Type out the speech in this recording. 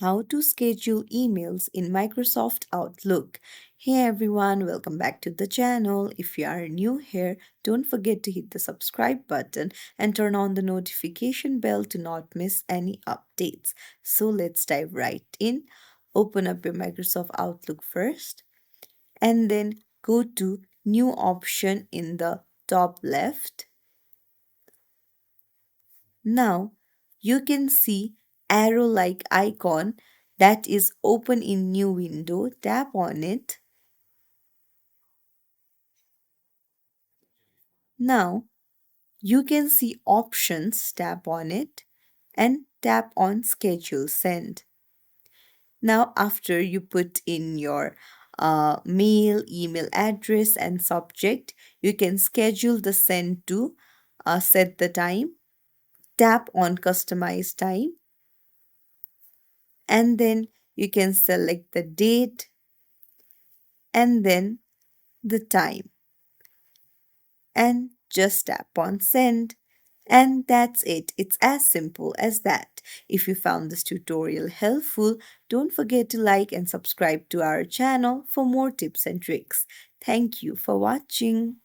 how to schedule emails in Microsoft Outlook. Hey everyone, welcome back to the channel. If you are new here, don't forget to hit the subscribe button and turn on the notification bell to not miss any updates. So let's dive right in. Open up your Microsoft Outlook first and then go to New option in the top left. Now you can see arrow like icon that is open in new window. Tap on it. Now you can see options. Tap on it and tap on schedule send. Now after you put in your mail, email address and subject, you can schedule the send to set the time. Tap on customize time and then you can select the date and then the time and just tap on send. And that's it. It's as simple as that. If you found this tutorial helpful, don't forget to like and subscribe to our channel for more tips and tricks. Thank you for watching.